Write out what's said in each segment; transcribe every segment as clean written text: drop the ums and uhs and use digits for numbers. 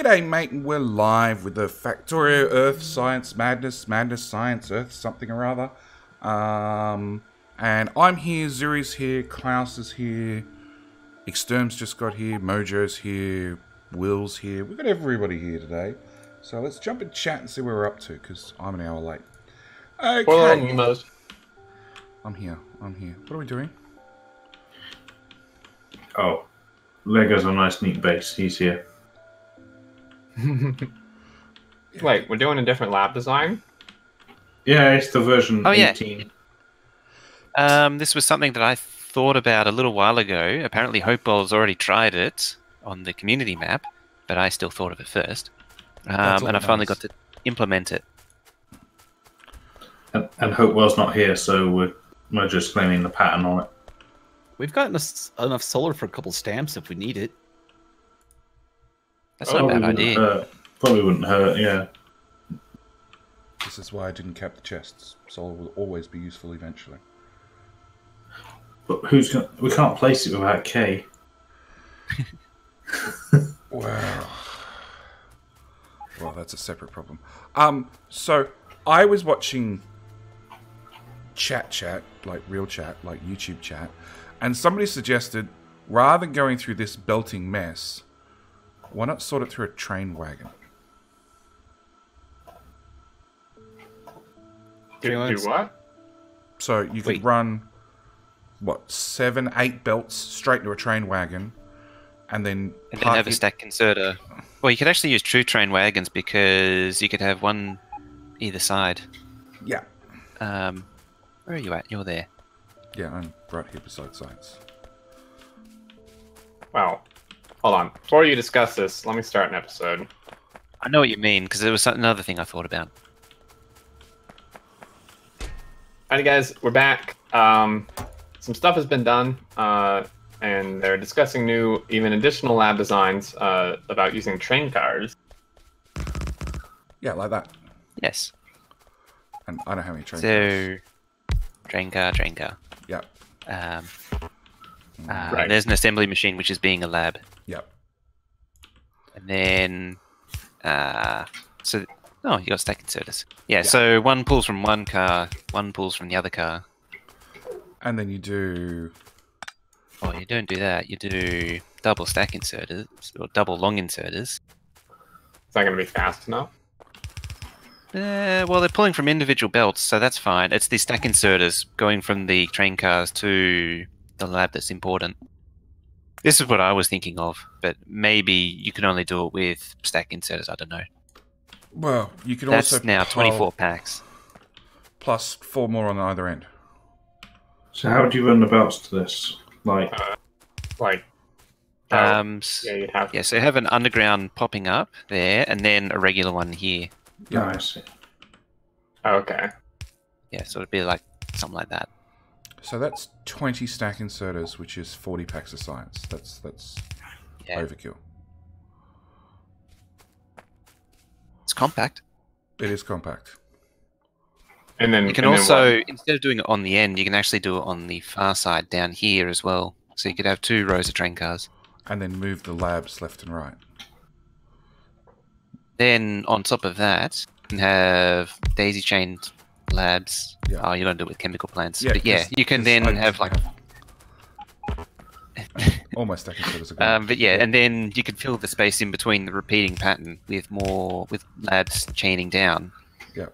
G'day, mate, and we're live with the Factorio Earth Science Madness Science Earth something or other. And I'm here, Zuri's here, Klaus is here, Xterm's just got here, Mojo's here, Will's here. We've got everybody here today. So let's jump in chat and see where we're up to, because I'm an hour late. Okay. Well, I'm here. What are we doing? Oh, Lego's a nice neat base. He's here. Wait, we're doing a different lab design? Yeah, it's the version 18. This was something that I thought about a little while ago. Apparently Hopewell's already tried it on the community map, but I still thought of it first. And I finally got to implement it. And Hopewell's not here, so we're just claiming the pattern on it. We've got enough solar for a couple stamps if we need it. That's not a bad idea. Probably wouldn't hurt, yeah. This is why I didn't cap the chests. Solar will always be useful eventually. But we can't place it without K. Well, that's a separate problem. So I was watching chat, like real chat, like YouTube chat, and somebody suggested, rather than going through this belting mess, why not sort it through a train wagon? Do what? So you could run, what, 7, 8 belts straight into a train wagon, and then have a stack inserter. Well, you could actually use true train wagons because you could have one either side. Yeah. Where are you at? You're there. Yeah, I'm right here beside science. Well, hold on. Before you discuss this, let me start an episode. I know what you mean, because there was another thing I thought about. Alright guys, we're back. Some stuff has been done, and they're discussing new, even additional lab designs about using train cars. Yeah, like that. Yes. And I don't have any train cars. Train car. Yep. Right. There's an assembly machine which is being a lab. Yep. And then, you got stack inserters. Yeah, so one pulls from one car, one pulls from the other car. And then you do... Oh, you don't do that. You do double stack inserters, or double long inserters. Is that going to be fast enough? Well, they're pulling from individual belts, so that's fine. It's the stack inserters going from the train cars to the lab that's important. This is what I was thinking of, but maybe you can only do it with stack inserters. I don't know. Well, you could that's also... now 24 packs. Plus 4 more on either end. So how do you run the belts to this? Yeah, you have. Yeah, so you have an underground popping up there, and then a regular one here. Yeah, I see. Okay. Yeah, so it'd be like something like that. So that's 20 stack inserters, which is 40 packs of science. That's overkill. It's compact. It is compact. And then you can also, instead of doing it on the end, you can actually do it on the far side down here as well. So you could have 2 rows of train cars. And then move the labs left and right. Then on top of that, you can have daisy-chained labs. Yeah. Oh, you don't do it with chemical plants. Yeah, but yeah, you can then have like... Almost stack inserters are gone. But yeah, and then you can fill the space in between the repeating pattern with labs chaining down. Yeah.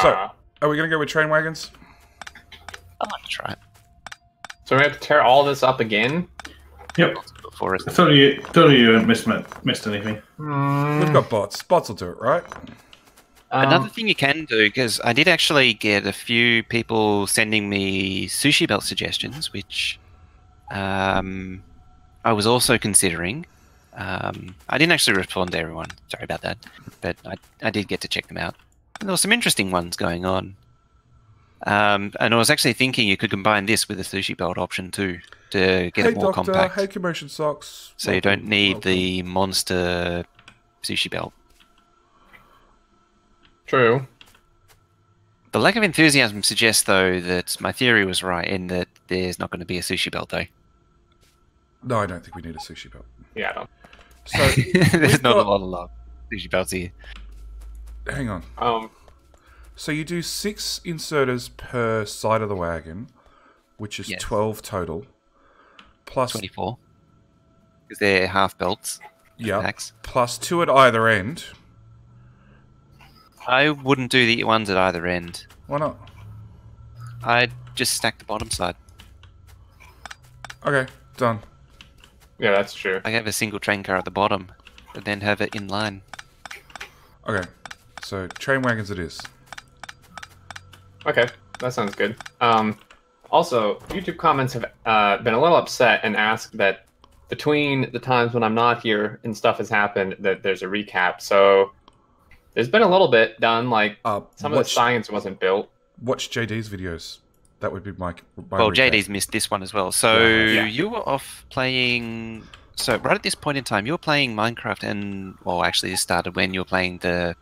So, are we going to go with train wagons? I'd like to try it. So we have to tear all this up again? Yep. I thought you hadn't missed anything. We've got bots. Bots will do it, right? Another thing you can do, because I did actually get a few people sending me sushi belt suggestions, which I was also considering. I didn't actually respond to everyone. Sorry about that. But I did get to check them out. And there were some interesting ones going on. And I was actually thinking you could combine this with a sushi belt option too, to get it more compact. Hey, commotion socks. So you don't need the monster sushi belt. True. The lack of enthusiasm suggests, though, that my theory was right in that there's not going to be a sushi belt, though. No, I don't think we need a sushi belt. Yeah, I don't. So there's not a lot of sushi belts here. Hang on. So you do 6 inserters per side of the wagon, which is 12 total. Plus 24. Because they're half belts. Yeah. Plus 2 at either end. I wouldn't do the ones at either end. Why not? I'd just stack the bottom side. Okay, done. Yeah, that's true. I have a single train car at the bottom, but then have it in line. Okay, so train wagons it is. Okay, that sounds good. Also, YouTube comments have been a little upset and asked that between the times when I'm not here and stuff has happened, that there's a recap. So there's been a little bit done, like some of the science wasn't built. Watch JD's videos. That would be my well, recap. JD's missed this one as well. So you were off playing... So right at this point in time, you were playing Minecraft and... Well, actually this started when you were playing the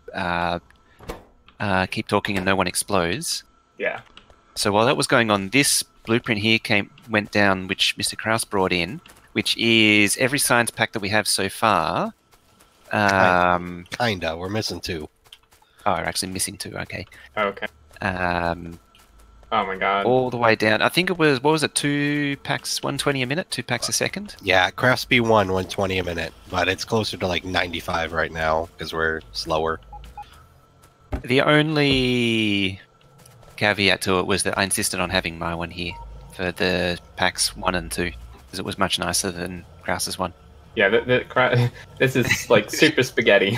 Keep Talking and No One Explodes. Yeah. So while that was going on, this blueprint here went down, which Mr. Krause brought in, which is every science pack that we have so far. Kinda. We're missing 2. Oh, we're actually missing 2. Okay. Okay. Oh my god. All the way down. I think it was, what was it, 2 packs, 120 a minute, 2 packs a second? Yeah, Crafts B1, 120 a minute, but it's closer to like 95 right now because we're slower. The only caveat to it was that I insisted on having my one here for the packs 1 and 2 because it was much nicer than Krause's one. Yeah, this is like super spaghetti.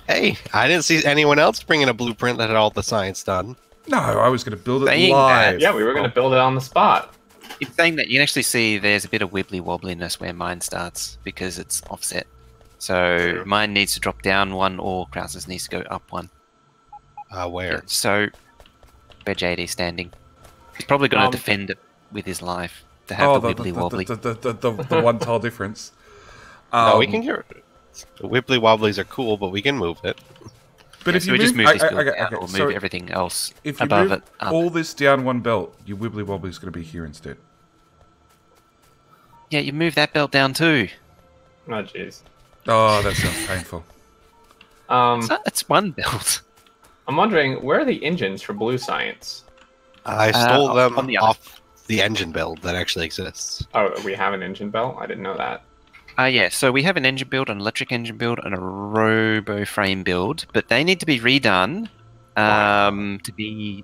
Hey, I didn't see anyone else bringing a blueprint that had all the science done. No, I was going to build it live. Yeah, we were going to build it on the spot. It's saying that you can actually see there's a bit of wibbly wobbliness where mine starts because it's offset. So mine needs to drop down 1 or Krause's needs to go up 1. Where? Yeah, so where JD's standing. He's probably going to defend it with his life to have the wibbly wobbly. The 1 tile difference. No, we can get the wibbly wobblies are cool, but we can move it. But if you just move this build down or move everything else if you above move it up. all this down 1 belt, your wibbly wobbly is going to be here instead. Yeah, you move that belt down too. Oh, jeez. Oh, that sounds painful. So that's 1 belt. I'm wondering, where are the engines for Blue Science? I stole them off the engine build that actually exists. Oh, we have an engine belt? I didn't know that. Yeah, so we have an engine build, an electric engine build, and a robo frame build, but they need to be redone to be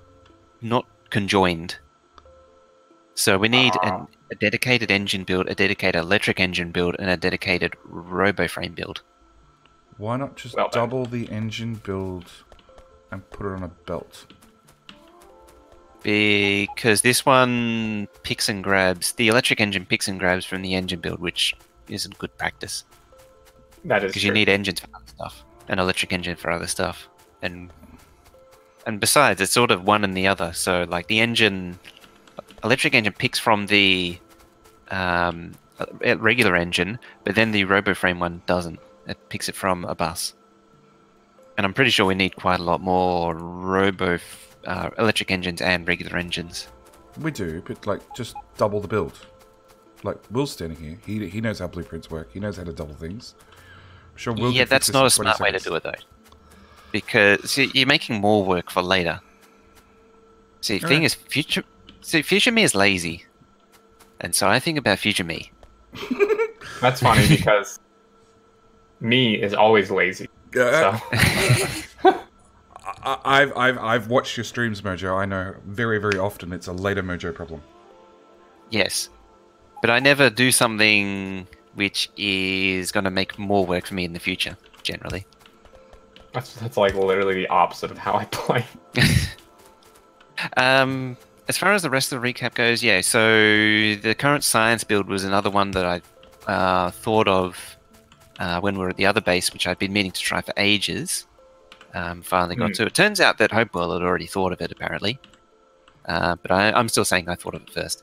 not conjoined. So we need a dedicated engine build, a dedicated electric engine build, and a dedicated robo frame build. Why not just double the engine build and put it on a belt? Because this one picks and grabs, the electric engine picks and grabs from the engine build, which isn't good practice. That is because you need engines for other stuff, an electric engine for other stuff, and besides, it's sort of one and the other. So, like the electric engine picks from the regular engine, but then the RoboFrame one doesn't. It picks it from a bus, and I'm pretty sure we need quite a lot more electric engines and regular engines. We do, but like just double the build. Like Will's standing here, he knows how blueprints work. He knows how to double things. I'm sure Will. Yeah, that's not a smart way to do it though, because you're making more work for later. See, the thing is, future me is lazy, and so I think about future me. That's funny because me is always lazy. So. I've watched your streams, Mojo. I know very, very often it's a later Mojo problem. Yes. But I never do something which is going to make more work for me in the future, generally. That's like literally the opposite of how I play. As far as the rest of the recap goes, yeah, so the current science build was another one that I thought of when we were at the other base, which I'd been meaning to try for ages. Finally got to. It turns out that Hopewell had already thought of it, apparently. But I'm still saying I thought of it first.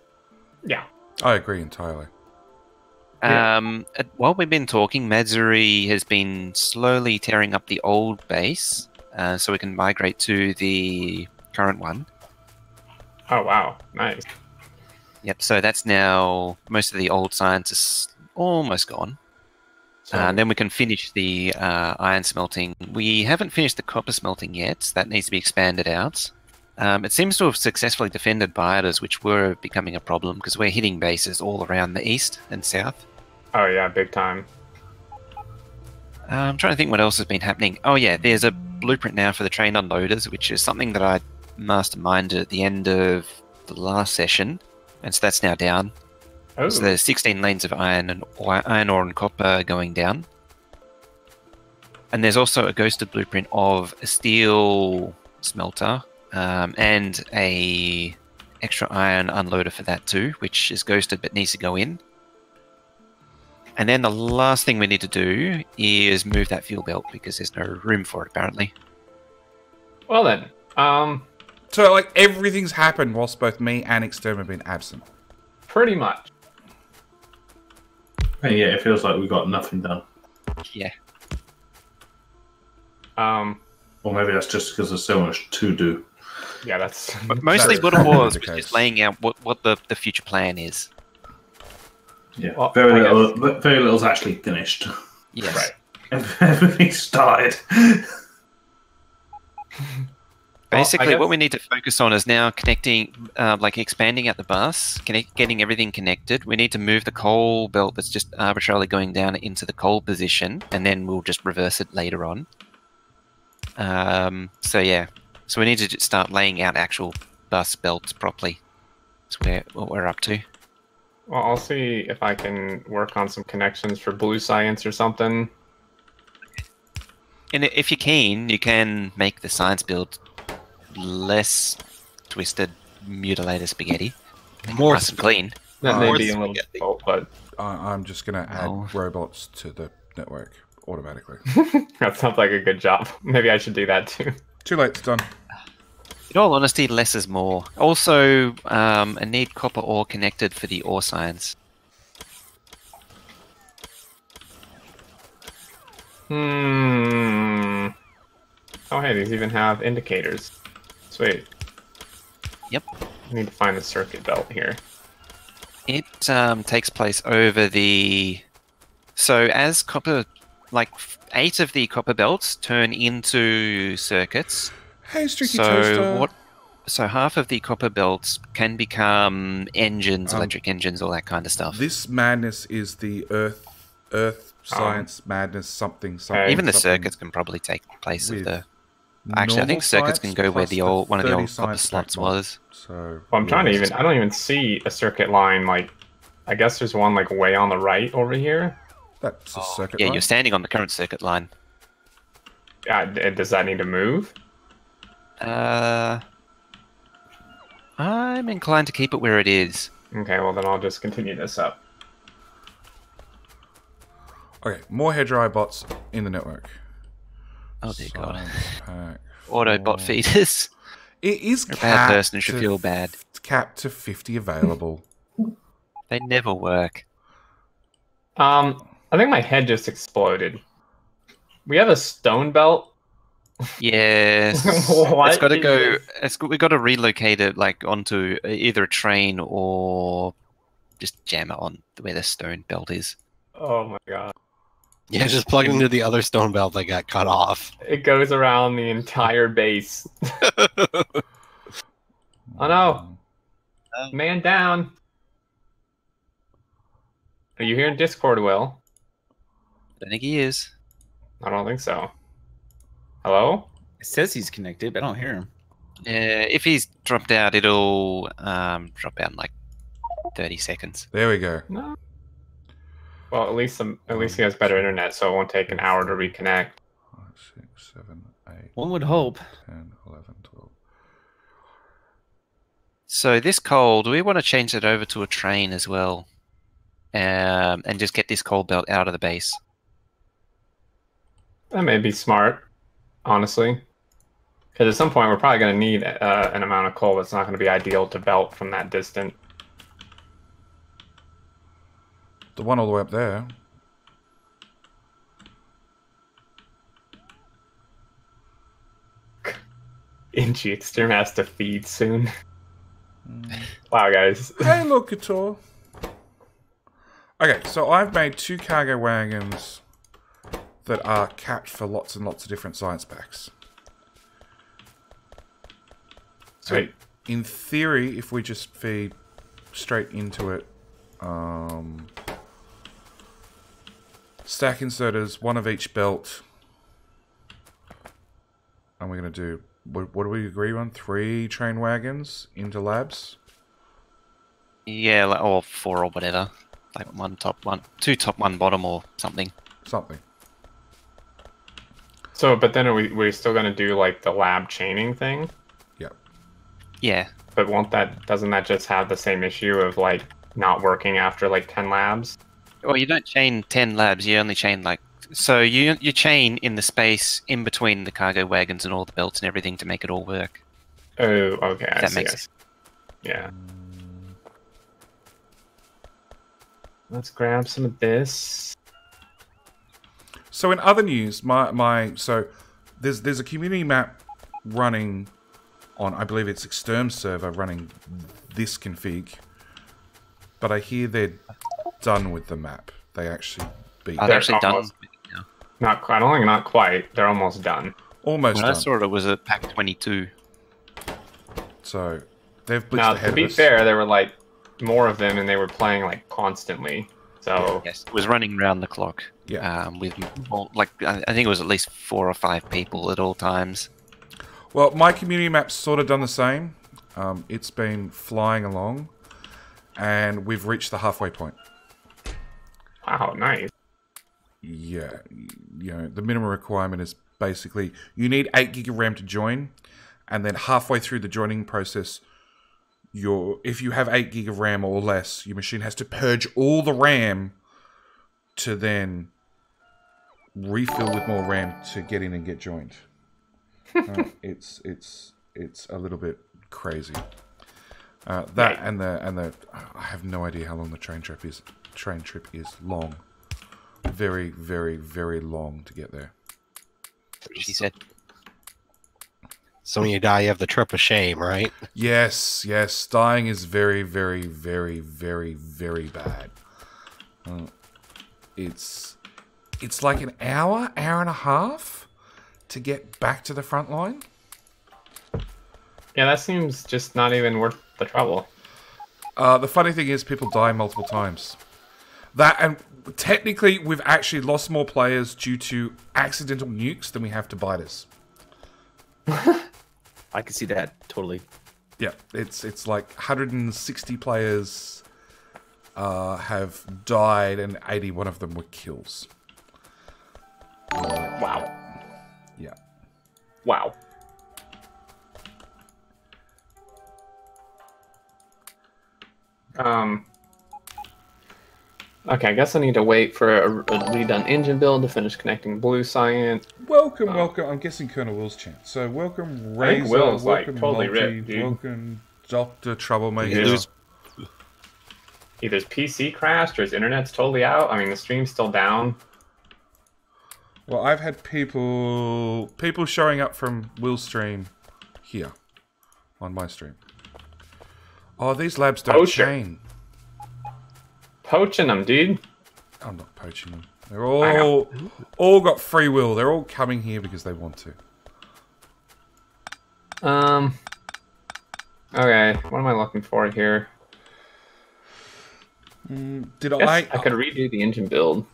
Yeah. I agree entirely. While we've been talking, Madzuri has been slowly tearing up the old base so we can migrate to the current one. Oh, wow. Nice. Yep, so that's now... Most of the old science is almost gone. So, And then we can finish the iron smelting. We haven't finished the copper smelting yet. That needs to be expanded out. It seems to have successfully defended biotas, which were becoming a problem because we're hitting bases all around the east and south. oh yeah, big time. I'm trying to think what else has been happening. Oh yeah, there's a blueprint now for the train unloaders, which is something that I masterminded at the end of the last session, and so that's now down. Oh, So there's 16 lanes of iron ore and copper going down. And there's also a ghosted blueprint of a steel smelter and a extra iron unloader for that too, which is ghosted but needs to go in. And then the last thing we need to do is move that fuel belt because there's no room for it apparently. well then. So, like, everything's happened whilst both me and Xterm have been absent. Pretty much. And yeah, it feels like we got nothing done. Yeah. Or maybe that's just because there's so much to do. Yeah, that's But mostly That's what it probably was the was case. just laying out what the future plan is. Yeah, Well, very I little. Very little's actually finished. Yes. right. Everything started. Basically, guess- what we need to focus on is now connecting, like expanding out the bus, getting everything connected. We need to move the coal belt that's just arbitrarily going down into the coal position, and then we'll just reverse it later on. So yeah, so we need to just start laying out actual bus belts properly. That's what we're up to. Well, I'll see if I can work on some connections for blue science or something. And if you're keen, you can make the science build less twisted, mutilated spaghetti. More Nice and clean. That may Or be a little spaghetti. difficult, but I'm just going to add Oh. robots to the network automatically. that sounds like a good job. Maybe I should do that too. Too late, it's done. In all honesty, less is more. Also, I need copper ore connected for the ore science. Hmm. Oh, hey, these even have indicators. Sweet. Yep. I need to find the circuit belt here. It takes place over the... So as copper... Like 8 of the copper belts turn into circuits. Hey, Streaky Toaster. So half of the copper belts can become engines, electric engines, all that kind of stuff. This madness is the Earth science madness, something. Even the something circuits can probably take place of with the... Actually, I normal think circuits can science go where plus the old one of the 30 old copper science slots pack mod. was. So, Well, I'm trying to yeah. even... I don't even see a circuit line, like... I guess there's one, like, way on the right over here. That's a circuit Yeah, line. you're standing on the current circuit line. Does that need to move? I'm inclined to keep it where it is. Okay, well, then I'll just continue this up. Okay, more hair dry bots in the network. Oh dear God. Science pack Autobot 4. feeders. It is A bad capped person should to- feel bad. It's capped to 50 available. They never work. I think my head just exploded. We have a stone belt. Yes. What It's got to is go. this? We got to relocate it like onto either a train or just jam it on where the stone belt is. Oh my god. Yeah, just plug into the other stone belt that got cut off. It goes around the entire base. Oh no. Man down. Are you here in Discord, Will? I think he is. I don't think so. Hello? It says he's connected, but I don't hear him. If he's dropped out, it'll drop out in like 30 seconds. There we go. No. Well, at least he has better internet, so it won't take an hour to reconnect. 5, 6, 7, 8, One would hope. 10, 11, 12. So this coal, do we want to change it over to a train as well? And just get this coal belt out of the base? That may be smart, honestly. Because at some point we're probably going to need an amount of coal that's not going to be ideal to belt from that distant. The one all the way up there. Inchi Extreme has to feed soon. Wow, guys. Hey, look, Couture. Okay, so I've made 2 cargo wagons that are capped for lots and lots of different science packs. Sweet. In theory, if we just feed straight into it, stack inserters, one of each belt, and we're going to do, what do we agree on? 3 train wagons into labs? Yeah, like, or 4 or whatever. Like 1 top, 2 top, 1 bottom, or something. Something. So, but then are we still going to do like the lab chaining thing? Yep. Yeah. But doesn't that just have the same issue of like not working after like 10 labs? Well, you don't chain 10 labs. You only chain like, so you chain in the space in between the cargo wagons and all the belts and everything to make it all work. Oh, okay. That makes sense. Yeah. Let's grab some of this. So in other news, so there's a community map running on, I believe it's Xterm server running this config, but I hear they're done with the map. They actually beat. They're actually done. Almost, not quite. I don't think not quite. They're almost done. Almost when done. I saw it was a pack 22. So they've blitzed Now, ahead to be of us. fair, there were like more of them, and they were playing like constantly. So Yes, it was running round the clock. Yeah. With like I think it was at least 4 or 5 people at all times. Well, my community map's sort of done the same. It's been flying along, and we've reached the halfway point. wow, nice. Yeah, you know, the minimum requirement is basically you need 8 gig of RAM to join, and then halfway through the joining process, if you have 8 gig of RAM or less, your machine has to purge all the RAM to then refill with more RAM to get in and get joined. It's a little bit crazy. That and the I have no idea how long the train trip is. Train trip is long, very, very, very long to get there. She said. So when you die, you have the trip of shame, right? Yes, dying is very, very, very, very, very bad. It's like an hour and a half to get back to the front line. Yeah, that seems just not even worth the trouble. The funny thing is, people die multiple times. That, and technically, we've actually lost more players due to accidental nukes than we have to biters. I can see that totally. Yeah, it's like 160 players have died, and 81 of them were kills. Wow. Yeah. Wow. Okay, I guess I need to wait for a redone engine build to finish connecting blue science. Welcome. I'm guessing ColonelWill's chat. So welcome I think Razor, Will's, like, welcome totally Multi, ripped, dude. welcome Dr. Troublemaker. Yeah. Either his PC crashed or his internet's totally out. I mean, the stream's still down. Well, I've had people showing up from Will's stream here on my stream. Oh, these labs don't Poacher. chain. Poaching them, dude. I'm not poaching them. They're all got free will. They're all coming here because they want to. Okay, what am I looking for here? I could redo the engine build.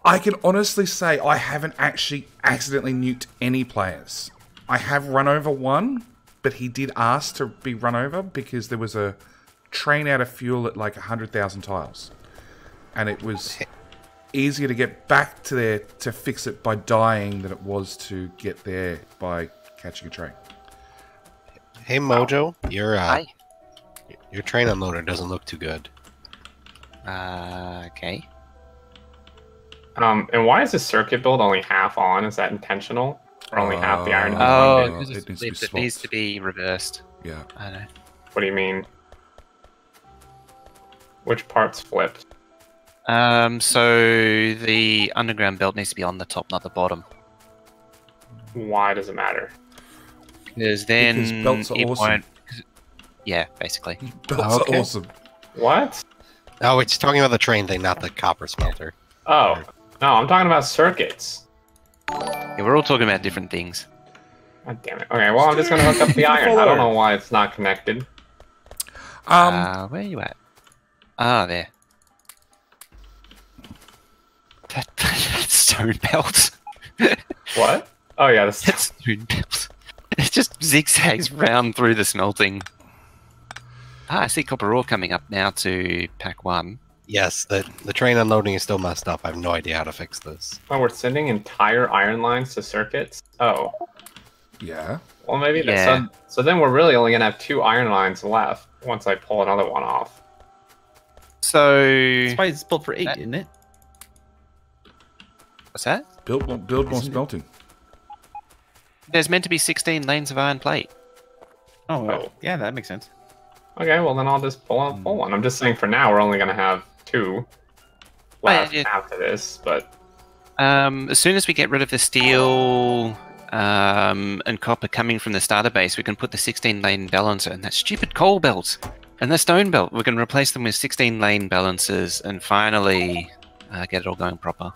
I can honestly say I haven't actually accidentally nuked any players. I have run over one, but he did ask to be run over because there was a train out of fuel at like 100,000 tiles. And it was easier to get back to there to fix it by dying than it was to get there by catching a train. Hey Mojo, your train unloader doesn't look too good. Okay. And why is the circuit build only half on? Is that intentional? Or only half the iron? Oh, it because needs to be it needs to be reversed. Yeah. I don't know. What do you mean? Which part's flipped? So the underground belt needs to be on the top, not the bottom. Why does it matter? Because then Because belts are it awesome. won't. Yeah, basically. Belts Okay. are awesome. What? Oh, it's talking about the train thing, not the copper smelter. Oh, no, I'm talking about circuits. Yeah, we're all talking about different things. God damn it. Okay, well, I'm just going to hook up the iron. I don't know why it's not connected. Where are you at? Ah, there. That stone belt. What? Oh, yeah. That stone belt. It just zigzags round through the smelting. Ah, I see copper ore coming up now to pack 1. Yes, the train unloading is still messed up. I have no idea how to fix this. Oh, we're sending entire iron lines to circuits? Oh. Yeah. Well, maybe Yeah. that's... So then we're really only going to have 2 iron lines left once I pull another one off. So... That's why it's built for 8, isn't it? What's that? Build more smelting. There's meant to be 16 lanes of iron plate. Oh, yeah, that makes sense. Okay, well then I'll just pull on full one. I'm just saying for now we're only going to have 2 left after this, but... As soon as we get rid of the steel and copper coming from the starter base, we can put the 16-lane balancer and that stupid coal belt and the stone belt. We can replace them with 16-lane balancers and finally get it all going proper.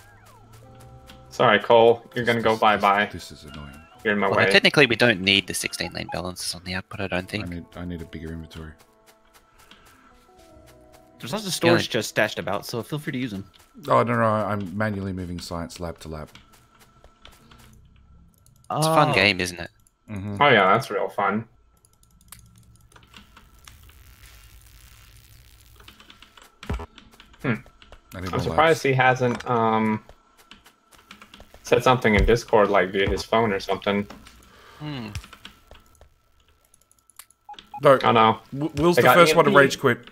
Sorry, Cole. You're going to go bye-bye. This is annoying. You're in my Well, way. technically, we don't need the 16-lane balancers on the output, I don't think. I need a bigger inventory. There's lots of storage just stashed about, so feel free to use them. Oh, no, I'm manually moving science lab to lab. It's a fun game, isn't it? Mm-hmm. Oh yeah, that's real fun. I'm surprised he hasn't said something in Discord like via his phone or something. No, Oh no. Will's the first one to rage quit.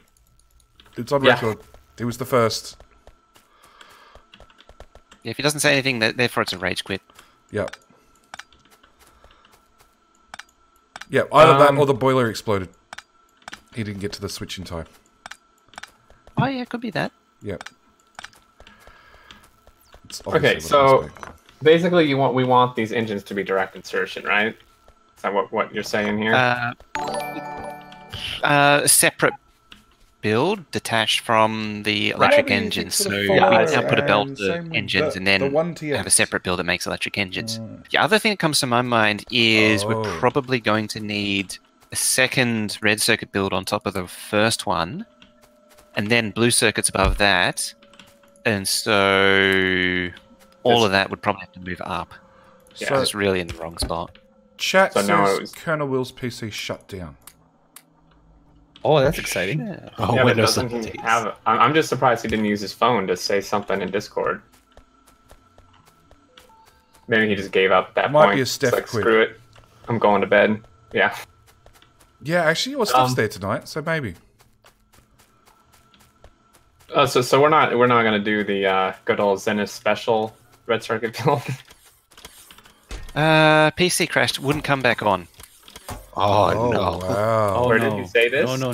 It's on record. He was the first. Yeah, if he doesn't say anything, therefore it's a rage quit. Yep. Yeah, either that or the boiler exploded. He didn't get to the switch in time. Oh yeah, it could be that. Yep. Okay, so basically we want these engines to be direct insertion, right? Is that what you're saying here? A separate build detached from the electric engines. So we can't put a belt to engines and then have a separate build that makes electric engines. The other thing that comes to my mind is we're probably going to need a second red circuit build on top of the first one, and then blue circuits above that. And so all of that would probably have to move up. So it's really in the wrong spot. Chat says ColonelWill's PC shut down. Oh, that's exciting. Yeah. Oh, yeah, but Windows doesn't he 7 have... I'm just surprised he didn't use his phone to say something in Discord. Maybe he just gave up at that Might point. be a Steph like, quit. screw it. I'm going to bed. Yeah. Yeah, actually, well, Steph's there tonight, so maybe. So we're not gonna do the good old Zenith special red circuit build. PC crashed, wouldn't come back on. Oh, no. Wow. Where did he say this? No.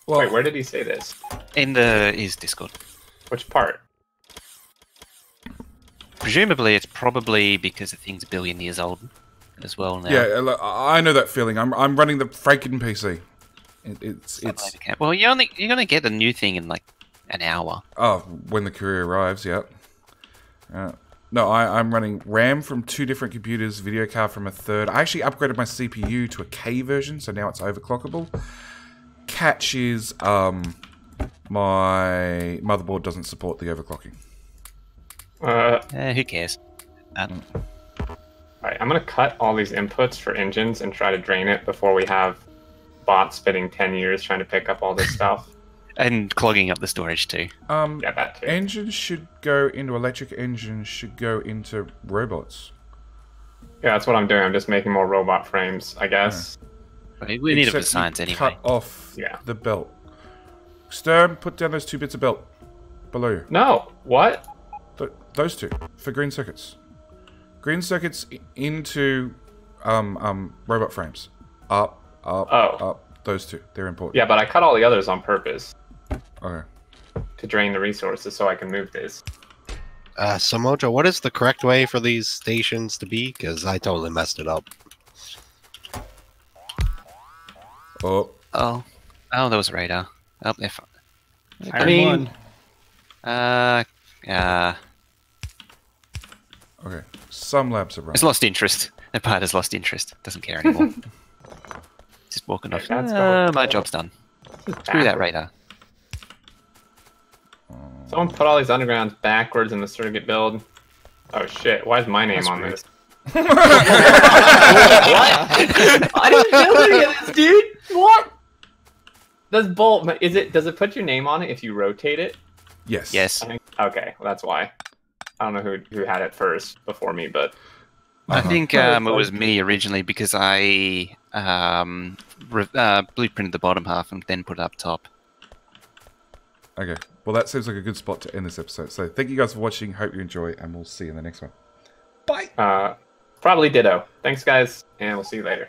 Well, Wait, where did he say this? In his Discord. Which part? Presumably, it's probably because the thing's a billion years old as well now. yeah, I know that feeling. I'm running the Franken PC. It's Well, you're gonna get a new thing in like an hour. oh, when the courier arrives, yeah. No, I'm running RAM from 2 different computers, video card from a third. I actually upgraded my CPU to a K version, so now it's overclockable. Catch is my motherboard doesn't support the overclocking. Who cares? Alright, I'm gonna cut all these inputs for engines and try to drain it before we have bots spending 10 years trying to pick up all this stuff. And clogging up the storage too. Yeah, that too. Engines should go into electric engines, should go into robots. Yeah, that's what I'm doing. I'm just making more robot frames, I guess. We need it for Except science you anyway. Cut off the belt. Stern, put down those 2 bits of belt below you. No! What? Those 2 for green circuits. Green circuits into robot frames. Up. Those 2. They're important. Yeah, but I cut all the others on purpose. Okay. To drain the resources so I can move this. So Mojo, what is the correct way for these stations to be? Because I totally messed it up. Oh, there was a radar. Oh, there. I mean, Okay. Some labs are running. It's lost interest. The part has lost interest. Doesn't care anymore. Just walking off. My job's done. Screw that radar. Someone put all these undergrounds backwards in the surrogate build. Oh shit, why is my name on this? What? I didn't build any of this, dude! What? Does it put your name on it if you rotate it? Yes. Yes. Okay, well, that's why. I don't know who had it first before me, but... I think it was me originally because I blueprinted the bottom half and then put it up top. Okay. Well, that seems like a good spot to end this episode. So thank you guys for watching. Hope you enjoy, and we'll see you in the next one. Bye. Probably ditto. Thanks, guys, and we'll see you later.